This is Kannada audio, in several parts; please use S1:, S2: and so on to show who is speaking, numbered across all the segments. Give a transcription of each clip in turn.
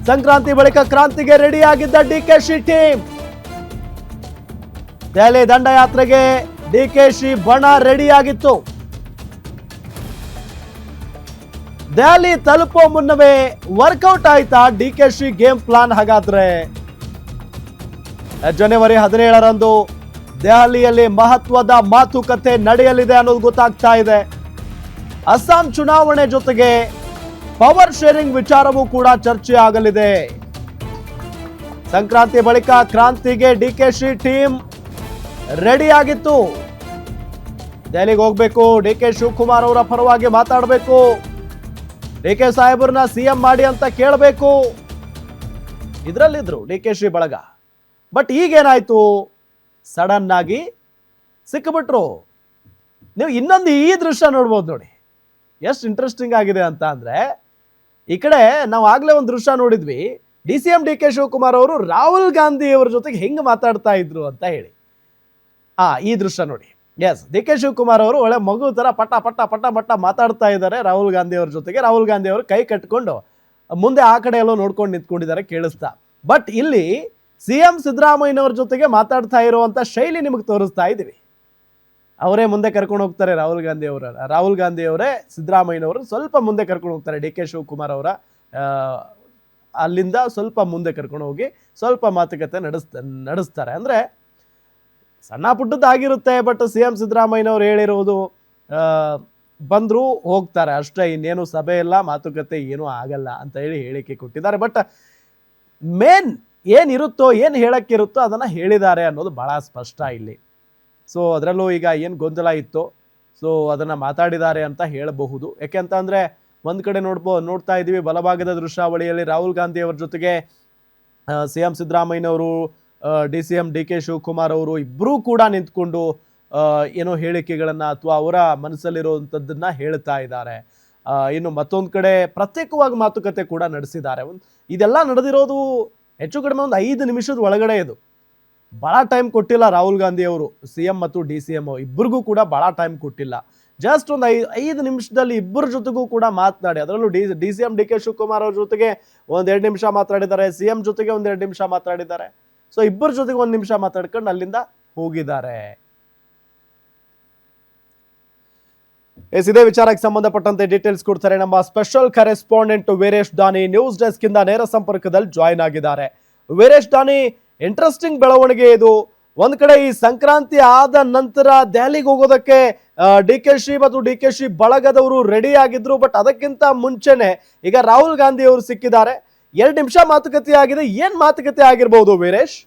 S1: ಸಂಕ್ರಾಂತಿ ಬಳಿಕ ಕ್ರಾಂತಿಗೆ ರೆಡಿಯಾಗಿದ್ದ ಡಿಕೆಶಿ ಟೀಮ್. ದೆಹಲಿ ದಂಡಯಾತ್ರೆಗೆ ಡಿಕೆಶಿ ಬಣ ರೆಡಿಯಾಗಿತ್ತು. ದೆಹಲಿ ತಲುಪೋ ಮುನ್ನವೇ ವರ್ಕೌಟ್ ಆಯ್ತಾ ಡಿಕೆಶಿ ಗೇಮ್ ಪ್ಲಾನ್? ಹಾಗಾದ್ರೆ ಜನವರಿ 17ರಂದು ದೆಹಲಿಯಲ್ಲಿ ಮಹತ್ವದ ಮಾತುಕತೆ ನಡೆಯಲಿದೆ ಅನ್ನೋದು ಗೊತ್ತಾಗ್ತಾ ಇದೆ. ಅಸ್ಸಾಂ ಚುನಾವಣೆ ಜೊತೆಗೆ ಪವರ್ ಶೇರಿಂಗ್ ವಿಚಾರವೂ ಕೂಡ ಚರ್ಚೆ ಆಗಲಿದೆ. ಸಂಕ್ರಾಂತಿ ಬಳಿಕ ಕ್ರಾಂತಿಗೆ ಡಿಕೆಶಿ ಟೀಮ್ ರೆಡಿ ಆಗಿತ್ತು. ದೆಹಲಿಗೆ ಹೋಗ್ಬೇಕು, ಡಿಕೆ ಶಿವಕುಮಾರ್ ಅವರ ಪರವಾಗಿ ಮಾತಾಡಬೇಕು, ಡಿಕೆ ಸಾಹೇಬ್ರನ್ನ ಸಿಎಂ ಮಾಡಿ ಅಂತ ಕೇಳಬೇಕು, ಇದರಲ್ಲಿದ್ರು ಡಿಕೆಶಿ ಬಳಗ. ಬಟ್ ಈಗೇನಾಯ್ತು, ಸಡನ್ ಆಗಿ ಸಿಕ್ಕಿಬಿಟ್ರು. ನೀವು ಇನ್ನೊಂದು ಈ ದೃಶ್ಯ ನೋಡ್ಬೋದು ನೋಡಿ, ಎಷ್ಟು ಇಂಟ್ರೆಸ್ಟಿಂಗ್ ಆಗಿದೆ ಅಂತ ಅಂದ್ರೆ, ಈ ಕಡೆ ನಾವು ಆಗ್ಲೇ ಒಂದು ದೃಶ್ಯ ನೋಡಿದ್ವಿ, DCM ಡಿಕೆ ಶಿವಕುಮಾರ್ ಅವರು ರಾಹುಲ್ ಗಾಂಧಿ ಅವರ ಜೊತೆಗೆ ಹೆಂಗೆ ಮಾತಾಡ್ತಾ ಇದ್ರು ಅಂತ ಹೇಳಿ. ಈ ದೃಶ್ಯ ನೋಡಿ. ಎಸ್, ಡಿಕೆ ಶಿವಕುಮಾರ್ ಅವರು ಒಳ್ಳೆ ಮಗು ತರ ಪಟ ಪಟ ಪಟ ಪಟ ಮಾತಾಡ್ತಾ ಇದ್ದಾರೆ ರಾಹುಲ್ ಗಾಂಧಿ ಅವ್ರ ಜೊತೆಗೆ. ರಾಹುಲ್ ಗಾಂಧಿ ಅವರು ಕೈ ಕಟ್ಕೊಂಡು ಮುಂದೆ ಆ ಕಡೆ ಎಲ್ಲೋ ನೋಡ್ಕೊಂಡು ನಿಂತ್ಕೊಂಡಿದ್ದಾರೆ ಕೇಳಿಸ್ತಾ. ಬಟ್ ಇಲ್ಲಿ CM ಸಿದ್ದರಾಮಯ್ಯನವ್ರ ಜೊತೆಗೆ ಮಾತಾಡ್ತಾ ಇರುವಂತ ಶೈಲಿ ನಿಮಗೆ ತೋರಿಸ್ತಾ ಇದ್ದೀವಿ. ಅವರೇ ಮುಂದೆ ಕರ್ಕೊಂಡು ಹೋಗ್ತಾರೆ ರಾಹುಲ್ ಗಾಂಧಿ ಅವರೇ ಸಿದ್ದರಾಮಯ್ಯನವರು ಸ್ವಲ್ಪ ಮುಂದೆ ಕರ್ಕೊಂಡು ಹೋಗ್ತಾರೆ. ಡಿಕೆ ಶಿವಕುಮಾರ್ ಅವರ ಅಲ್ಲಿಂದ ಸ್ವಲ್ಪ ಮುಂದೆ ಕರ್ಕೊಂಡು ಹೋಗಿ ಸ್ವಲ್ಪ ಮಾತುಕತೆ ನಡೆಸ್ತಾರೆ. ಅಂದ್ರೆ ಸಣ್ಣ ಪುಟ್ಟದ್ದಾಗಿರುತ್ತೆ, ಬಟ್ CM ಸಿದ್ದರಾಮಯ್ಯನವ್ರು ಹೇಳಿರುವುದು ಬಂದ್ರು ಹೋಗ್ತಾರೆ ಅಷ್ಟೇ, ಇನ್ನೇನು ಸಭೆ ಇಲ್ಲ, ಮಾತುಕತೆ ಏನೂ ಆಗಲ್ಲ ಅಂತ ಹೇಳಿ ಹೇಳಿಕೆ ಕೊಟ್ಟಿದ್ದಾರೆ. ಬಟ್ ಮೇನ್ ಏನಿರುತ್ತೋ, ಏನು ಹೇಳಕ್ಕಿರುತ್ತೋ ಅದನ್ನ ಹೇಳಿದ್ದಾರೆ ಅನ್ನೋದು ಬಹಳ ಸ್ಪಷ್ಟ ಇಲ್ಲಿ. ಸೊ ಅದರಲ್ಲೂ ಈಗ ಏನು ಗೊಂದಲ ಇತ್ತು, ಸೊ ಅದನ್ನ ಮಾತಾಡಿದ್ದಾರೆ ಅಂತ ಹೇಳಬಹುದು. ಯಾಕೆಂತಂದ್ರೆ ಒಂದ್ ಕಡೆ ನೋಡ್ತಾ ಇದೀವಿ ಬಲಭಾಗದ ದೃಶ್ಯಾವಳಿಯಲ್ಲಿ ರಾಹುಲ್ ಗಾಂಧಿ ಅವರ ಜೊತೆಗೆ CM ಸಿದ್ದರಾಮಯ್ಯನವರು, DCM ಡಿಕೆ ಶಿವಕುಮಾರ್ ಅವರು ಇಬ್ಬರೂ ಕೂಡ ನಿಂತ್ಕೊಂಡು ಏನೋ ಹೇಳಿಕೆಗಳನ್ನ ಅಥವಾ ಅವರ ಮನಸ್ಸಲ್ಲಿರುವಂಥದ್ದನ್ನ ಹೇಳ್ತಾ ಇದ್ದಾರೆ. ಇನ್ನು ಮತ್ತೊಂದು ಕಡೆ ಪ್ರತ್ಯೇಕವಾಗಿ ಮಾತುಕತೆ ಕೂಡ ನಡೆಸಿದ್ದಾರೆ. ಇದೆಲ್ಲ ನಡೆದಿರೋದು ಹೆಚ್ಚು ಕಡಿಮೆ ಒಂದು 5 ನಿಮಿಷದ ಒಳಗಡೆ. ಇದು ಬಹಳ ಟೈಮ್ ಕೊಟ್ಟಿಲ್ಲ ರಾಹುಲ್ ಗಾಂಧಿ ಅವರು, CM ಮತ್ತು DCM ಇಬ್ಬರಿಗೂ ಕೂಡ ಬಹಳ ಟೈಮ್ ಕೊಟ್ಟಿಲ್ಲ. ಜಸ್ಟ್ ಒಂದು 5 ನಿಮಿಷದಲ್ಲಿ ಇಬ್ಬರ ಜೊತೆಗೂ ಕೂಡ ಮಾತನಾಡಿ, ಅದರಲ್ಲೂ DCM ಡಿಕೆ ಶಿವಕುಮಾರ್ ಅವ್ರ ಜೊತೆಗೆ 1-2 ನಿಮಿಷ ಮಾತಾಡಿದ್ದಾರೆ, CM ಜೊತೆಗೆ 1-2 ನಿಮಿಷ ಮಾತಾಡಿದ್ದಾರೆ. ಸೊ ಇಬ್ಬರ ಜೊತೆಗೆ 1 ನಿಮಿಷ ಮಾತಾಡ್ಕೊಂಡು ಅಲ್ಲಿಂದ ಹೋಗಿದ್ದಾರೆ. ಇದೇ ವಿಚಾರಕ್ಕೆ ಸಂಬಂಧಪಟ್ಟಂತೆ ಡೀಟೇಲ್ಸ್ ಕೊಡ್ತಾರೆ ನಮ್ಮ ಸ್ಪೆಷಲ್ ಕರೆಸ್ಪಾಂಡೆಂಟ್ ವೀರೇಶ್ ದಾನಿ. ನ್ಯೂಸ್ ಡೆಸ್ಕ್ ಇಂದ ನೇರ ಸಂಪರ್ಕದಲ್ಲಿ ಜಾಯಿನ್ ಆಗಿದ್ದಾರೆ. ವೀರೇಶ್ ದಾನಿ, ಇಂಟ್ರೆಸ್ಟಿಂಗ್ ಬೆಳವಣಿಗೆ ಇದು. ಒಂದ್ ಕಡೆ ಈ ಸಂಕ್ರಾಂತಿ ಆದ ನಂತರ ದೆಹಲಿಗೆ ಹೋಗೋದಕ್ಕೆ ಡಿಕೆಶಿ ಮತ್ತು ಡಿಕೆಶಿ ಬಳಗದವರು ರೆಡಿ ಆಗಿದ್ರು. ಬಟ್ ಅದಕ್ಕಿಂತ ಮುಂಚೆನೆ ಈಗ ರಾಹುಲ್ ಗಾಂಧಿ ಅವರು ಸಿಕ್ಕಿದ್ದಾರೆ. 2 ನಿಮಿಷ ಮಾತುಕತೆ ಆಗಿದೆ. ಏನ್ ಮಾತುಕತೆ ಆಗಿರ್ಬೋದು ವೀರೇಶ್?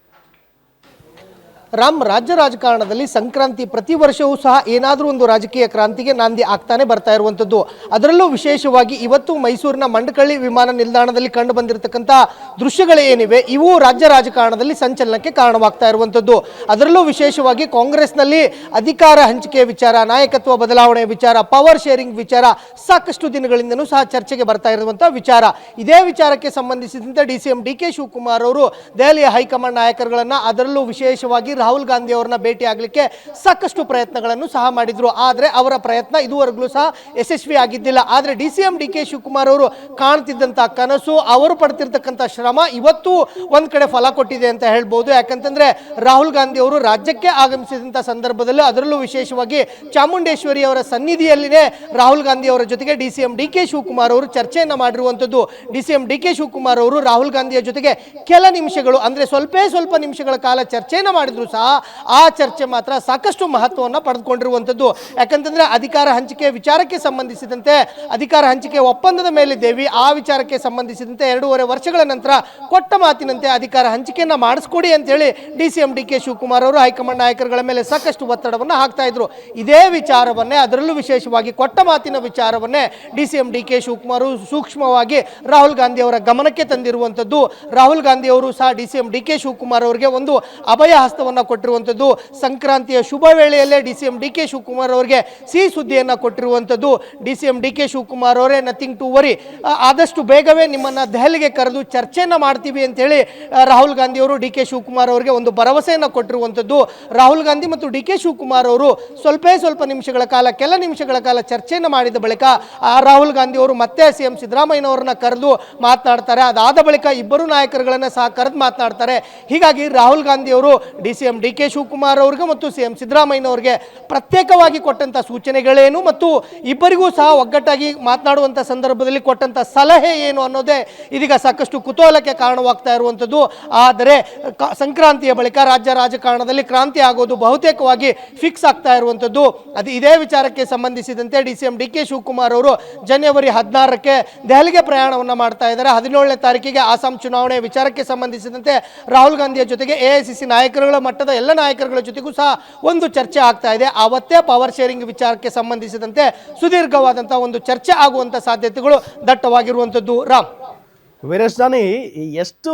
S2: ರಾಮ್, ರಾಜ್ಯ ರಾಜಕಾರಣದಲ್ಲಿ ಸಂಕ್ರಾಂತಿ ಪ್ರತಿ ವರ್ಷವೂ ಸಹ ಏನಾದರೂ ಒಂದು ರಾಜಕೀಯ ಕ್ರಾಂತಿಗೆ ನಾಂದಿ ಆಗ್ತಾನೆ ಬರ್ತಾ ಇರುವಂಥದ್ದು. ಅದರಲ್ಲೂ ವಿಶೇಷವಾಗಿ ಇವತ್ತು ಮೈಸೂರಿನ ಮಂಡಕಳ್ಳಿ ವಿಮಾನ ನಿಲ್ದಾಣದಲ್ಲಿ ಕಂಡು ಬಂದಿರತಕ್ಕಂಥ ದೃಶ್ಯಗಳು ಏನಿವೆ, ಇವು ರಾಜ್ಯ ರಾಜಕಾರಣದಲ್ಲಿ ಸಂಚಲನಕ್ಕೆ ಕಾರಣವಾಗ್ತಾ ಇರುವಂಥದ್ದು. ಅದರಲ್ಲೂ ವಿಶೇಷವಾಗಿ ಕಾಂಗ್ರೆಸ್ನಲ್ಲಿ ಅಧಿಕಾರ ಹಂಚಿಕೆ ವಿಚಾರ, ನಾಯಕತ್ವ ಬದಲಾವಣೆ ವಿಚಾರ, ಪವರ್ ಶೇರಿಂಗ್ ವಿಚಾರ ಸಾಕಷ್ಟು ದಿನಗಳಿಂದನೂ ಸಹ ಚರ್ಚೆಗೆ ಬರ್ತಾ ಇರುವಂಥ ವಿಚಾರ. ಇದೇ ವಿಚಾರಕ್ಕೆ ಸಂಬಂಧಿಸಿದಂತೆ DCM ಡಿಕೆ ಶಿವಕುಮಾರ್ ಅವರು ದೆಹಲಿಯ ಹೈಕಮಾಂಡ್ ನಾಯಕರುಗಳನ್ನ, ಅದರಲ್ಲೂ ವಿಶೇಷವಾಗಿ ರಾಹುಲ್ ಗಾಂಧಿ ಅವರನ್ನ ಭೇಟಿ ಆಗಲಿಕ್ಕೆ ಸಾಕಷ್ಟು ಪ್ರಯತ್ನಗಳನ್ನು ಸಹ ಮಾಡಿದ್ರು. ಆದರೆ ಅವರ ಪ್ರಯತ್ನ ಇದುವರೆಗೂ ಸಹ ಯಶಸ್ವಿ ಆಗಿದ್ದಿಲ್ಲ. ಆದರೆ DCM ಡಿಕೆ ಶಿವಕುಮಾರ್ ಅವರು ಕಾಣ್ತಿದ್ದಂಥ ಕನಸು, ಅವರು ಪಡ್ತಿರ್ತಕ್ಕಂಥ ಶ್ರಮ ಇವತ್ತು ಒಂದ್ ಕಡೆ ಫಲ ಕೊಟ್ಟಿದೆ ಅಂತ ಹೇಳ್ಬೋದು. ಯಾಕಂತಂದ್ರೆ ರಾಹುಲ್ ಗಾಂಧಿ ಅವರು ರಾಜ್ಯಕ್ಕೆ ಆಗಮಿಸಿದಂಥ ಸಂದರ್ಭದಲ್ಲಿ, ಅದರಲ್ಲೂ ವಿಶೇಷವಾಗಿ ಚಾಮುಂಡೇಶ್ವರಿ ಅವರ ಸನ್ನಿಧಿಯಲ್ಲಿನೇ ರಾಹುಲ್ ಗಾಂಧಿ ಅವರ ಜೊತೆಗೆ DCM ಡಿಕೆ ಶಿವಕುಮಾರ್ ಅವರು ಚರ್ಚೆಯನ್ನ ಮಾಡಿರುವಂಥದ್ದು. DCM ಡಿಕೆ ಶಿವಕುಮಾರ್ ಅವರು ರಾಹುಲ್ ಗಾಂಧಿಯ ಜೊತೆಗೆ ಕೆಲ ನಿಮಿಷಗಳು, ಅಂದ್ರೆ ಸ್ವಲ್ಪ ನಿಮಿಷಗಳ ಕಾಲ ಚರ್ಚೆಯನ್ನ ಮಾಡಿದ್ರು ಸಹ ಆ ಚರ್ಚೆ ಮಾತ್ರ ಸಾಕಷ್ಟು ಮಹತ್ವವನ್ನು ಪಡೆದುಕೊಂಡಿರುವಂಥದ್ದು. ಯಾಕಂತಂದ್ರೆ ಅಧಿಕಾರ ಹಂಚಿಕೆ ವಿಚಾರಕ್ಕೆ ಸಂಬಂಧಿಸಿದಂತೆ, ಅಧಿಕಾರ ಹಂಚಿಕೆ ಒಪ್ಪಂದದ ಮೇಲಿದ್ದೇವೆ, ಆ ವಿಚಾರಕ್ಕೆ ಸಂಬಂಧಿಸಿದಂತೆ 2.5 ವರ್ಷಗಳ ನಂತರ ಕೊಟ್ಟ ಮಾತಿನಂತೆ ಅಧಿಕಾರ ಹಂಚಿಕೆಯನ್ನ ಮಾಡಿಸ್ಕೊಡಿ ಅಂತ ಹೇಳಿ DCM ಡಿಕೆ ಶಿವಕುಮಾರ್ ಅವರು ಹೈಕಮಾಂಡ್ ನಾಯಕರುಗಳ ಮೇಲೆ ಸಾಕಷ್ಟು ಒತ್ತಡವನ್ನು ಹಾಕ್ತಾ ಇದ್ರು. ಇದೇ ವಿಚಾರವನ್ನೇ, ಅದರಲ್ಲೂ ವಿಶೇಷವಾಗಿ ಕೊಟ್ಟ ಮಾತಿನ ವಿಚಾರವನ್ನೇ DCM ಡಿಕೆ ಶಿವಕುಮಾರ್ ಸೂಕ್ಷ್ಮವಾಗಿ ರಾಹುಲ್ ಗಾಂಧಿ ಅವರ ಗಮನಕ್ಕೆ ತಂದಿರುವಂಥದ್ದು. ರಾಹುಲ್ ಗಾಂಧಿ ಅವರು ಸಹ DCM ಡಿಕೆ ಶಿವಕುಮಾರ್ ಅವರಿಗೆ ಒಂದು ಅಭಯ ಹಸ್ತವನ್ನು ಸುದ್ದಿಯನ್ನ ಕೊಟ್ಟಿರುವಂಥದ್ದು. ಸಂಕ್ರಾಂತಿಯ ಶುಭ ವೇಳೆಯಲ್ಲೇ DCM DK ಶಿವಕುಮಾರ್ ಅವರಿಗೆ ಸಿಹಿ ಸುದ್ದಿಯನ್ನ ಕೊಟ್ಟಿರುವಂಥದ್ದು. DCM DK ಶಿವಕುಮಾರ್ ಅವರೇ, ನಥಿಂಗ್ ಟು ವರಿ, ಆದಷ್ಟು ಬೇಗವೇ ನಿಮ್ಮನ್ನ ದೆಹಲಿಗೆ ಕರೆದು ಚರ್ಚೆಯನ್ನ ಮಾಡ್ತೀವಿ ಅಂತೇಳಿ ರಾಹುಲ್ ಗಾಂಧಿ ಅವರು DK ಶಿವಕುಮಾರ್ ಅವರಿಗೆ ಒಂದು ಭರವಸೆಯನ್ನು ಕೊಟ್ಟಿರುವಂಥದ್ದು. ರಾಹುಲ್ ಗಾಂಧಿ ಮತ್ತು DK ಶಿವಕುಮಾರ್ ಅವರು ಸ್ವಲ್ಪ ನಿಮಿಷಗಳ ಕಾಲ, ಕೆಲ ನಿಮಿಷಗಳ ಕಾಲ ಚರ್ಚೆಯನ್ನು ಮಾಡಿದ ಬಳಿಕ ರಾಹುಲ್ ಗಾಂಧಿ ಅವರು ಮತ್ತೆ CM ಸಿದ್ದರಾಮಯ್ಯನವರನ್ನ ಕರೆದು ಮಾತನಾಡ್ತಾರೆ. ಅದಾದ ಬಳಿಕ ಇಬ್ಬರು ನಾಯಕರುಗಳನ್ನ ಸಹ ಕರೆದು ಮಾತನಾಡ್ತಾರೆ. ಹೀಗಾಗಿ ರಾಹುಲ್ ಗಾಂಧಿ ಅವರು DCM DK ಶಿವಕುಮಾರ್ ಅವರಿಗೆ ಮತ್ತು CM ಸಿದ್ದರಾಮಯ್ಯನವರಿಗೆ ಪ್ರತ್ಯೇಕವಾಗಿ ಕೊಟ್ಟಂತ ಸೂಚನೆಗಳೇನು ಮತ್ತು ಇಬ್ಬರಿಗೂ ಸಹ ಒಗ್ಗಟ್ಟಾಗಿ ಮಾತನಾಡುವಂತ ಸಂದರ್ಭದಲ್ಲಿ ಕೊಟ್ಟಂತ ಸಲಹೆ ಏನು ಅನ್ನೋದೇ ಇದೀಗ ಸಾಕಷ್ಟು ಕುತೂಹಲಕ್ಕೆ ಕಾರಣವಾಗ್ತಾ ಇರುವಂಥದ್ದು. ಆದರೆ ಸಂಕ್ರಾಂತಿಯ ಬಳಿಕ ರಾಜ್ಯ ರಾಜಕಾರಣದಲ್ಲಿ ಕ್ರಾಂತಿ ಆಗೋದು ಬಹುತೇಕವಾಗಿ ಫಿಕ್ಸ್ ಆಗ್ತಾ ಇರುವಂಥದ್ದು. ಅದು ಇದೇ ವಿಚಾರಕ್ಕೆ ಸಂಬಂಧಿಸಿದಂತೆ DCM DK ಶಿವಕುಮಾರ್ ಅವರು ಜನವರಿ 16ಕ್ಕೆ ದೆಹಲಿಗೆ ಪ್ರಯಾಣವನ್ನು ಮಾಡ್ತಾ ಇದ್ದಾರೆ. 17ನೇ ತಾರೀಕಿಗೆ ಆಸಾಂ ಚುನಾವಣೆ ವಿಚಾರಕ್ಕೆ ಸಂಬಂಧಿಸಿದಂತೆ ರಾಹುಲ್ ಗಾಂಧಿಯ ಜೊತೆಗೆ AICC ನಾಯಕರುಗಳ ಮಟ್ಟದ ಎಲ್ಲ ನಾಯಕರುಗಳ ಜೊತೆಗೂ ಸಹ ಒಂದು ಚರ್ಚೆ ಆಗ್ತಾ ಇದೆ. ಆವತ್ತೇ ಪವರ್ ಶೇರಿಂಗ್ ವಿಚಾರಕ್ಕೆ ಸಂಬಂಧಿಸಿದಂತೆ ಸುದೀರ್ಘವಾದಂತಹ ಒಂದು ಚರ್ಚೆ ಆಗುವಂತ ಸಾಧ್ಯತೆಗಳು ದಟ್ಟವಾಗಿರುವಂಥದ್ದು. ರಾಮ್,
S1: ವೀರೇಶ್ ಜಾನಿ, ಎಷ್ಟು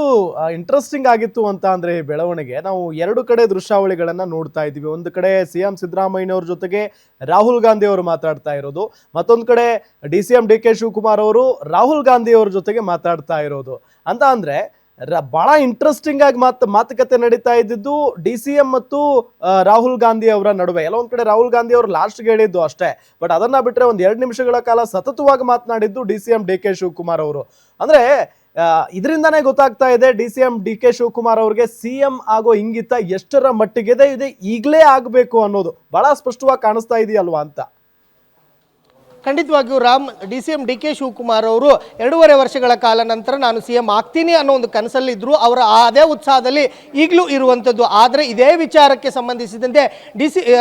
S1: ಇಂಟ್ರೆಸ್ಟಿಂಗ್ ಆಗಿತ್ತು ಅಂತ ಅಂದರೆ ಈ ಬೆಳವಣಿಗೆ, ನಾವು ಎರಡು ಕಡೆ ದೃಶ್ಯಾವಳಿಗಳನ್ನು ನೋಡ್ತಾ ಇದ್ದೀವಿ. ಒಂದು ಕಡೆ CM ಸಿದ್ದರಾಮಯ್ಯನವ್ರ ಜೊತೆಗೆ ರಾಹುಲ್ ಗಾಂಧಿ ಅವರು ಮಾತಾಡ್ತಾ ಇರೋದು, ಮತ್ತೊಂದು ಕಡೆ DCM DK ಶಿವಕುಮಾರ್ ಅವರು ರಾಹುಲ್ ಗಾಂಧಿ ಅವ್ರ ಜೊತೆಗೆ ಮಾತಾಡ್ತಾ ಇರೋದು. ಅಂತ ಅಂದರೆ ಭಾಳ ಇಂಟ್ರೆಸ್ಟಿಂಗ್ ಆಗಿ ಮಾತುಕತೆ ನಡೀತಾ ಇದ್ದಿದ್ದು DCM ಮತ್ತು ರಾಹುಲ್ ಗಾಂಧಿ ಅವರ ನಡುವೆ. ಎಲ್ಲ ಒಂದು ಕಡೆ ರಾಹುಲ್ ಗಾಂಧಿ ಅವರು ಲಾಸ್ಟ್ಗೆ ಹೇಳಿದ್ದು ಅಷ್ಟೇ, ಬಟ್ ಅದನ್ನು ಬಿಟ್ಟರೆ ಒಂದು 2 ನಿಮಿಷಗಳ ಕಾಲ ಸತತವಾಗಿ ಮಾತನಾಡಿದ್ದು DCM DK ಶಿವಕುಮಾರ್ ಅವರು. ಅಂದರೆ ಇದರಿಂದಾನೇ ಗೊತ್ತಾಗ್ತಾ ಇದೆ DCM DK ಶಿವಕುಮಾರ್ ಅವ್ರಿಗೆ CM ಆಗೋ ಇಂಗಿತ ಎಷ್ಟರ ಮಟ್ಟಿಗಿದೆ, ಇದೆ ಈಗಲೇ ಆಗಬೇಕು ಅನ್ನೋದು ಬಹಳ ಸ್ಪಷ್ಟವಾಗಿ ಕಾಣಿಸ್ತಾ ಇದೆಯಲ್ವಾ ಅಂತ.
S2: ಖಂಡಿತವಾಗಿಯೂ ರಾಮ್, DCM DK ಶಿವಕುಮಾರ್ ಅವರು 2.5 ವರ್ಷಗಳ ಕಾಲ ನಂತರ ನಾನು CM ಆಗ್ತೀನಿ ಅನ್ನೋ ಒಂದು ಕನಸಲ್ಲಿದ್ದರು. ಅವರ ಅದೇ ಉತ್ಸಾಹದಲ್ಲಿ ಈಗಲೂ ಇರುವಂಥದ್ದು. ಆದರೆ ಇದೇ ವಿಚಾರಕ್ಕೆ ಸಂಬಂಧಿಸಿದಂತೆ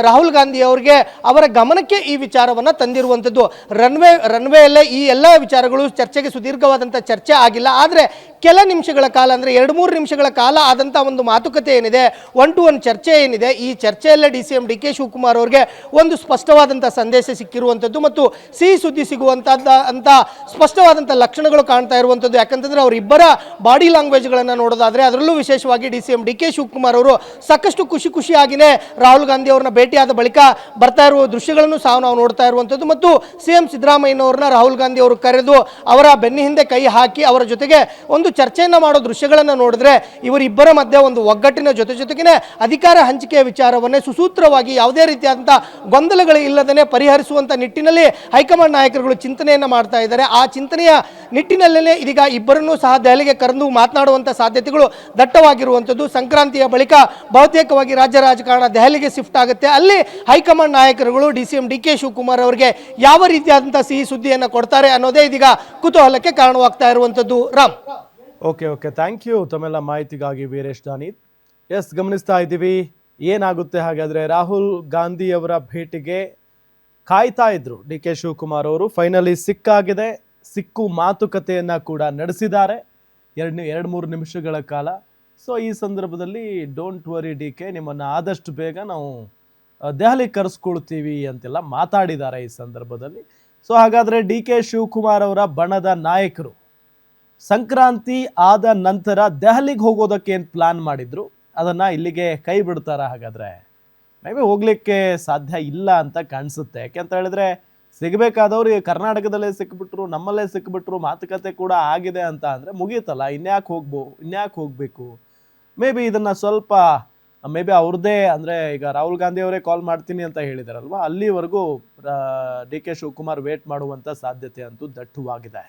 S2: ರಾಹುಲ್ ಗಾಂಧಿ ಅವರಿಗೆ ಅವರ ಗಮನಕ್ಕೆ ಈ ವಿಚಾರವನ್ನು ತಂದಿರುವಂಥದ್ದು. ರನ್ವೇಯಲ್ಲೇ ಈ ಎಲ್ಲ ವಿಚಾರಗಳು ಚರ್ಚೆಗೆ ಸುದೀರ್ಘವಾದಂಥ ಚರ್ಚೆ ಆಗಿಲ್ಲ. ಆದರೆ ಕೆಲ ನಿಮಿಷಗಳ ಕಾಲ, ಅಂದರೆ 2-3 ನಿಮಿಷಗಳ ಕಾಲ ಆದಂಥ ಒಂದು ಮಾತುಕತೆ ಏನಿದೆ, 1-to-1 ಚರ್ಚೆ ಏನಿದೆ, ಈ ಚರ್ಚೆಯಲ್ಲೇ DCM DK ಶಿವಕುಮಾರ್ ಅವರಿಗೆ ಒಂದು ಸ್ಪಷ್ಟವಾದಂಥ ಸಂದೇಶ ಸಿಕ್ಕಿರುವಂಥದ್ದು ಮತ್ತು ಸಿಹಿ ಸುದ್ದಿ ಸಿಗುವಂಥದ್ದು ಸ್ಪಷ್ಟವಾದಂಥ ಲಕ್ಷಣಗಳು ಕಾಣ್ತಾ ಇರುವಂಥದ್ದು. ಯಾಕಂತಂದರೆ ಅವರಿಬ್ಬರ ಬಾಡಿ ಲ್ಯಾಂಗ್ವೇಜ್ಗಳನ್ನು ನೋಡೋದಾದರೆ, ಅದರಲ್ಲೂ ವಿಶೇಷವಾಗಿ DCM DK ಶಿವಕುಮಾರ್ ಅವರು ಸಾಕಷ್ಟು ಖುಷಿಯಾಗಿಯೇ ರಾಹುಲ್ ಗಾಂಧಿ ಅವ್ರನ್ನ ಭೇಟಿಯಾದ ಬಳಿಕ ಬರ್ತಾ ಇರುವ ದೃಶ್ಯಗಳನ್ನು ಸಹ ನಾವು ನೋಡ್ತಾ ಇರುವಂಥದ್ದು. ಮತ್ತು CM ಸಿದ್ದರಾಮಯ್ಯನವ್ರನ್ನ ರಾಹುಲ್ ಗಾಂಧಿ ಅವರು ಕರೆದು ಅವರ ಬೆನ್ನ ಹಿಂದೆ ಕೈ ಹಾಕಿ ಅವರ ಜೊತೆಗೆ ಒಂದು ಚರ್ಚೆಯನ್ನು ಮಾಡೋ ದೃಶ್ಯಗಳನ್ನು ನೋಡಿದ್ರೆ ಇವರಿಬ್ಬರ ಮಧ್ಯೆ ಒಂದು ಒಗ್ಗಟ್ಟಿನ ಜೊತೆಗೆ ಅಧಿಕಾರ ಹಂಚಿಕೆಯ ವಿಚಾರವನ್ನೇ ಸುಸೂತ್ರವಾಗಿ ಯಾವುದೇ ರೀತಿಯಾದಂಥ ಗೊಂದಲಗಳು ಇಲ್ಲದೇ ಪರಿಹರಿಸುವಂಥ ನಿಟ್ಟಿನಲ್ಲಿ ಹೈಕಮಾಂಡ್ ನಾಯಕರುಗಳು ಚಿಂತನೆಯನ್ನು ಮಾಡ್ತಾ ಇದ್ದಾರೆ. ಆ ಚಿಂತನೆಯ ನಿಟ್ಟಿನಲ್ಲೇ ಇದೀಗ ಇಬ್ಬರನ್ನೂ ಸಹ ದೆಹಲಿಗೆ ಕರೆದು ಮಾತನಾಡುವಂಥ ಸಾಧ್ಯತೆಗಳು ದಟ್ಟವಾಗಿರುವಂಥದ್ದು. ಸಂಕ್ರಾಂತಿಯ ಬಳಿಕ ಬಹುತೇಕವಾಗಿ ರಾಜ್ಯ ರಾಜಕಾರಣ ದೆಹಲಿಗೆ ಶಿಫ್ಟ್ ಆಗುತ್ತೆ. ಅಲ್ಲಿ ಹೈಕಮಾಂಡ್ ನಾಯಕರುಗಳು DCM DK ಶಿವಕುಮಾರ್ ಅವರಿಗೆ ಯಾವ ರೀತಿಯಾದಂಥ ಸಿಹಿ ಸುದ್ದಿಯನ್ನು ಕೊಡ್ತಾರೆ ಅನ್ನೋದೇ ಇದೀಗ ಕುತೂಹಲಕ್ಕೆ ಕಾರಣವಾಗ್ತಾ ಇರುವಂಥದ್ದು. ರಾಮ್,
S1: ಓಕೆ, ಥ್ಯಾಂಕ್ ಯು ತಮ್ಮೆಲ್ಲ ಮಾಹಿತಿಗಾಗಿ ವೀರೇಶ್ ಜಾನಿ. ಎಸ್, ಗಮನಿಸ್ತಾ ಇದ್ದೀವಿ ಏನಾಗುತ್ತೆ ಹಾಗಾದರೆ. ರಾಹುಲ್ ಗಾಂಧಿ ಅವರ ಭೇಟಿಗೆ ಕಾಯ್ತಾ ಇದ್ರು DK ಶಿವಕುಮಾರ್ ಅವರು. ಫೈನಲಿ ಸಿಕ್ಕಾಗಿದೆ, ಸಿಕ್ಕು ಮಾತುಕತೆಯನ್ನು ಕೂಡ ನಡೆಸಿದ್ದಾರೆ 2-3 ನಿಮಿಷಗಳ ಕಾಲ. ಸೊ ಈ ಸಂದರ್ಭದಲ್ಲಿ ಡೋಂಟ್ ವರಿ DK, ನಿಮ್ಮನ್ನು ಆದಷ್ಟು ಬೇಗ ನಾವು ದೆಹಲಿ ಕರೆಸ್ಕೊಳ್ತೀವಿ ಅಂತೆಲ್ಲ ಮಾತಾಡಿದ್ದಾರೆ ಈ ಸಂದರ್ಭದಲ್ಲಿ. ಸೊ ಹಾಗಾದರೆ DK ಶಿವಕುಮಾರ್ ಅವರ ಬಣದ ನಾಯಕರು ಸಂಕ್ರಾಂತಿ ಆದ ನಂತರ ದೆಹಲಿಗೆ ಹೋಗೋದಕ್ಕೆ ಏನು ಪ್ಲಾನ್ ಮಾಡಿದ್ರು ಅದನ್ನು ಇಲ್ಲಿಗೆ ಕೈ ಬಿಡ್ತಾರ? ಹಾಗಾದರೆ ಮೇ ಬಿ ಹೋಗ್ಲಿಕ್ಕೆ ಸಾಧ್ಯ ಇಲ್ಲ ಅಂತ ಕಾಣಿಸುತ್ತೆ. ಯಾಕೆಂತ ಹೇಳಿದ್ರೆ ಸಿಗಬೇಕಾದವ್ರು ಕರ್ನಾಟಕದಲ್ಲೇ ಸಿಕ್ಬಿಟ್ರು, ನಮ್ಮಲ್ಲೇ ಸಿಕ್ಬಿಟ್ರು, ಮಾತುಕತೆ ಕೂಡ ಆಗಿದೆ ಅಂತ ಅಂದರೆ ಮುಗೀತಲ್ಲ. ಇನ್ಯಾಕೆ ಹೋಗಬೇಕು? ಮೇ ಬಿ ಇದನ್ನು ಸ್ವಲ್ಪ ಮೇ ಬಿ ಅವ್ರದ್ದೇ, ಅಂದರೆ ಈಗ ರಾಹುಲ್ ಗಾಂಧಿ ಅವರೇ ಕಾಲ್ ಮಾಡ್ತೀನಿ ಅಂತ ಹೇಳಿದಾರಲ್ವ, ಅಲ್ಲಿವರೆಗೂ DK ಶಿವಕುಮಾರ್ ವೇಟ್ ಮಾಡುವಂಥ ಸಾಧ್ಯತೆ ಅಂತೂ ದಟ್ಟವಾಗಿದೆ.